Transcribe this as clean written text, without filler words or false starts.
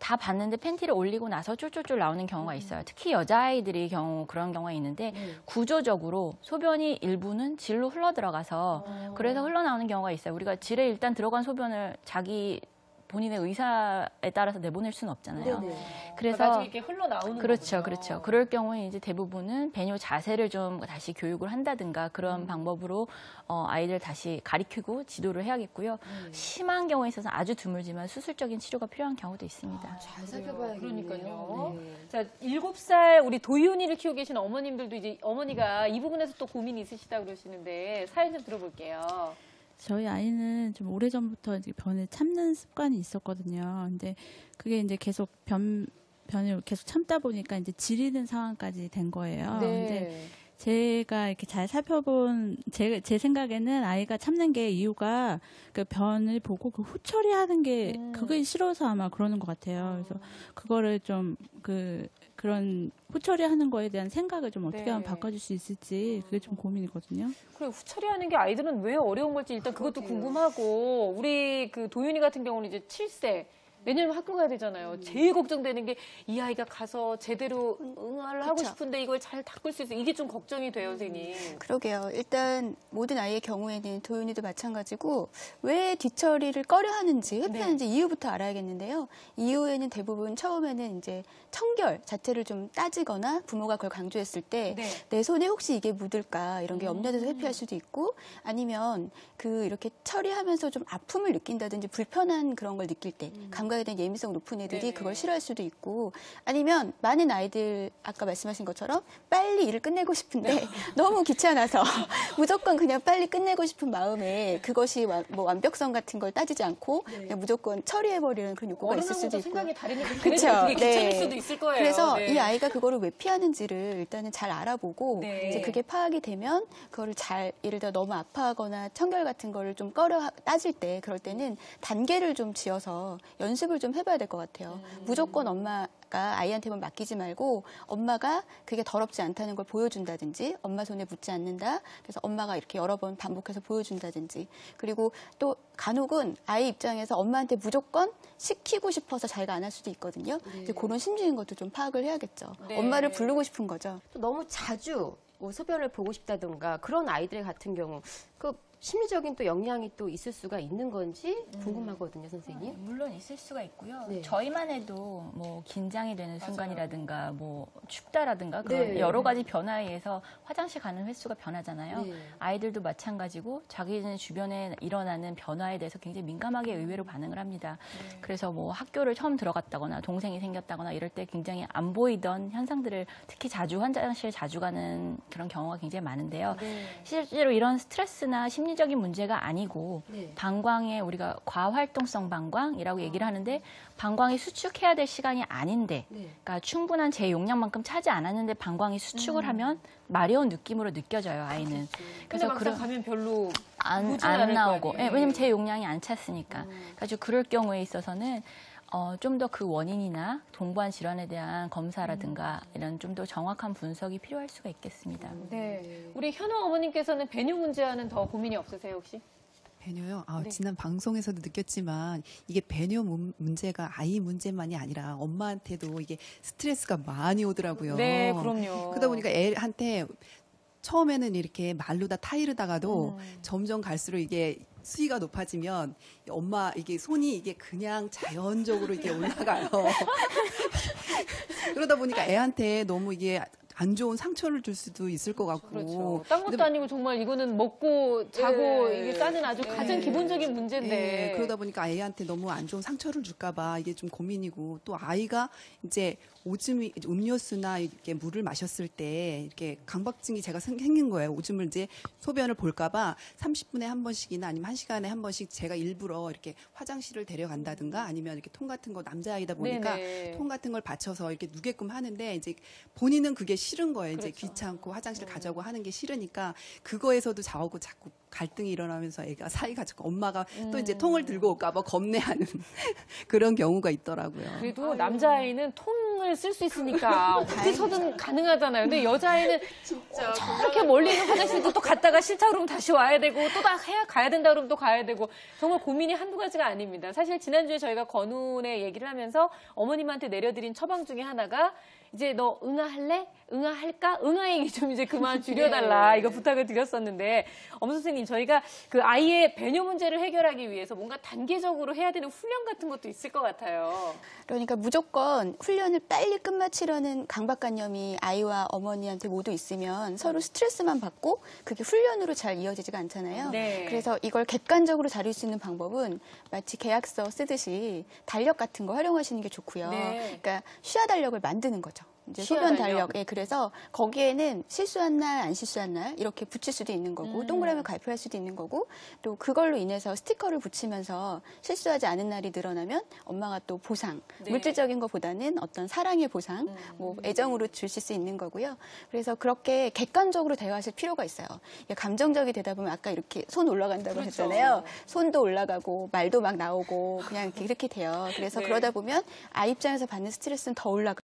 다 봤는데 팬티를 올리고 나서 쫄쫄쫄 나오는 경우가 있어요. 특히 여자아이들의 경우 그런 경우가 있는데 구조적으로 소변이 일부는 질로 흘러 들어가서 그래서 흘러나오는 경우가 있어요. 우리가 질에 일단 들어간 소변을 자기 본인의 의사에 따라서 내보낼 수는 없잖아요. 그래서 나중에 이렇게 흘러나오는 그렇죠, 거군요. 그렇죠. 그럴 경우에 이제 대부분은 배뇨 자세를 좀 다시 교육을 한다든가 그런 방법으로 아이들 다시 가리키고 지도를 해야겠고요. 심한 경우에 있어서 아주 드물지만 수술적인 치료가 필요한 경우도 있습니다. 잘 살펴봐야겠네요. 그러니까요. 네. 자, 7살 우리 도윤이를 키우고 계신 어머님들도 이제 어머니가 이 부분에서 또 고민이 있으시다 그러시는데 사연 좀 들어볼게요. 저희 아이는 좀 오래전부터 이제 변을 참는 습관이 있었거든요. 근데 그게 이제 계속 변을 계속 참다 보니까 이제 지리는 상황까지 된 거예요. 근데 제가 이렇게 잘 살펴본 제 생각에는 아이가 참는 게 이유가 그 변을 보고 그 후처리하는 게 그게 싫어서 아마 그러는 것 같아요. 그래서 그거를 좀 그런 후처리하는 거에 대한 생각을 좀 어떻게 하면 바꿔줄 수 있을지 그게 좀 고민이거든요. 그래 후처리하는 게 아이들은 왜 어려운 걸지 일단 그것도 궁금하고 우리 그 도윤이 같은 경우는 이제 7세. 내년에 학교 가야 되잖아요. 제일 걱정되는 게 이 아이가 가서 제대로 응아를 하고 싶은데 이걸 잘 닦을 수 있어. 이게 좀 걱정이 돼요, 선생님. 그러게요. 일단 모든 아이의 경우에는 도윤이도 마찬가지고 왜 뒤처리를 꺼려 하는지 회피하는지 이유부터 알아야겠는데요. 이유에는 대부분 처음에는 이제 청결 자체를 좀 따지거나 부모가 그걸 강조했을 때 내 손에 혹시 이게 묻을까 이런 게 염려돼서 회피할 수도 있고 아니면 이렇게 처리하면서 좀 아픔을 느낀다든지 불편한 그런 걸 느낄 때 감각에 대한 예민성 높은 애들이 그걸 싫어할 수도 있고 아니면 많은 아이들 아까 말씀하신 것처럼 빨리 일을 끝내고 싶은데 너무 귀찮아서 무조건 그냥 빨리 끝내고 싶은 마음에 그것이 뭐 완벽성 같은 걸 따지지 않고 그냥 무조건 처리해버리는 그런 욕구가 있을 수도 있고 생각이 다르니까 그렇죠. 그게 귀찮을 수도 있을 거예요. 그래서 이 아이가 그거를 왜 피하는지를 일단은 잘 알아보고 이제 그게 파악이 되면 그거를 잘 예를 들어 너무 아파하거나 청결 같은 거를 좀 꺼려 따질 때 그럴 때는 단계를 좀 지어서 연습을 좀 해봐야 될 것 같아요. 무조건 엄마가 아이한테만 맡기지 말고 엄마가 그게 더럽지 않다는 걸 보여준다든지 엄마 손에 묻지 않는다. 그래서 엄마가 이렇게 여러 번 반복해서 보여준다든지 그리고 또 간혹은 아이 입장에서 엄마한테 무조건 시키고 싶어서 자기가 안 할 수도 있거든요. 이제 그런 심리인 것도 좀 파악을 해야겠죠. 엄마를 부르고 싶은 거죠. 또 너무 자주 뭐 소변을 보고 싶다든가 그런 아이들 같은 경우 심리적인 또 영향이 또 있을 수가 있는 건지 궁금하거든요, 선생님. 물론 있을 수가 있고요. 저희만 해도 뭐 긴장이 되는 순간이라든가 뭐 춥다라든가 그런 여러 가지 변화에 의해서 화장실 가는 횟수가 변하잖아요. 아이들도 마찬가지고 자기는 주변에 일어나는 변화에 대해서 굉장히 민감하게 의외로 반응을 합니다. 그래서 뭐 학교를 처음 들어갔다거나 동생이 생겼다거나 이럴 때 굉장히 안 보이던 현상들을 특히 화장실 자주 가는 그런 경우가 굉장히 많은데요. 실제로 이런 스트레스나 심리적인 문제가 아니고 방광에 우리가 과활동성 방광이라고 얘기를 하는데 방광이 수축해야 될 시간이 아닌데 그러니까 충분한 제 용량만큼 차지 않았는데 방광이 수축을 하면 마려운 느낌으로 느껴져요, 아이는. 그래서 막상 가면 별로 안 나오고 왜냐면 제 용량이 안 찼으니까. 그래서 그럴 경우에 있어서는 좀 더 그 원인이나 동반 질환에 대한 검사라든가 이런 좀 더 정확한 분석이 필요할 수가 있겠습니다. 우리 현우 어머님께서는 배뇨 문제와는 더 고민이 없으세요, 혹시? 배뇨요? 지난 방송에서도 느꼈지만 이게 배뇨 문제가 아이 문제만이 아니라 엄마한테도 이게 스트레스가 많이 오더라고요. 네, 그럼요. 그러다 보니까 애한테 처음에는 이렇게 말로 다 타이르다가도 점점 갈수록 이게 수위가 높아지면 엄마 이게 손이 이게 그냥 자연적으로 이게 올라가요. 그러다 보니까 애한테 너무 이게 안 좋은 상처를 줄 수도 있을 것 같고. 그렇죠. 딴 것도 아니고 정말 이거는 먹고 자고 이게 싸는 아주 가장 기본적인 문제인데. 그러다 보니까 애한테 너무 안 좋은 상처를 줄까 봐 이게 좀 고민이고 또 아이가 이제 오줌이 음료수나 이렇게 물을 마셨을 때 이렇게 강박증이 제가 생긴 거예요. 오줌을 이제 소변을 볼까 봐 30분에 한 번씩이나 아니면 1시간에 한 번씩 제가 일부러 이렇게 화장실을 데려간다든가 아니면 이렇게 통 같은 거 남자아이다 보니까 통 같은 걸 받쳐서 이렇게 누게끔 하는데 이제 본인은 그게 싫은 거예요. 이제 귀찮고 화장실 가자고 하는 게 싫으니까 그거에서도 자꾸 갈등이 일어나면서 애가 사이가 자꾸 엄마가 또 이제 통을 들고 올까봐 겁내하는 그런 경우가 있더라고요. 그래도 남자아이는 통을 쓸 수 있으니까 어디서든 가능하잖아요. 근데 여자아이는 저렇게 멀리 있는 화장실도 또 갔다가 싫다 그러면 다시 와야 되고 또 다 가야 된다 그러면 또 가야 되고 정말 고민이 한두 가지가 아닙니다. 사실 지난주에 저희가 건운의 얘기를 하면서 어머님한테 내려드린 처방 중에 하나가 이제 너 응아할래? 응아할까? 응아 얘기 좀 이제 그만 줄여달라 이거 부탁을 드렸었는데 엄 선생님 저희가 그 아이의 배뇨 문제를 해결하기 위해서 뭔가 단계적으로 해야 되는 훈련 같은 것도 있을 것 같아요. 그러니까 무조건 훈련을 빨리 끝마치려는 강박관념이 아이와 어머니한테 모두 있으면 서로 스트레스만 받고 그게 훈련으로 잘 이어지지가 않잖아요. 네. 그래서 이걸 객관적으로 다룰 수 있는 방법은 마치 계약서 쓰듯이 달력 같은 거 활용하시는 게 좋고요. 네. 그러니까 쉬야 달력을 만드는 거죠. 이제 쉬야 소변 달력. 달력. 예, 그래서 거기에는 실수한 날, 안 실수한 날 이렇게 붙일 수도 있는 거고 동그라미 발표할 수도 있는 거고 또 그걸로 인해서 스티커를 붙이면서 실수하지 않은 날이 늘어나면 엄마가 또 보상, 네. 물질적인 것보다는 어떤 사랑의 보상, 뭐 애정으로 주실 수 있는 거고요. 그래서 그렇게 객관적으로 대화하실 필요가 있어요. 감정적이 되다 보면 아까 이렇게 손 올라간다고 그렇죠. 했잖아요. 손도 올라가고 말도 막 나오고 그냥 이렇게 돼요. 그래서 네. 그러다 보면 아이 입장에서 받는 스트레스는 더 올라가.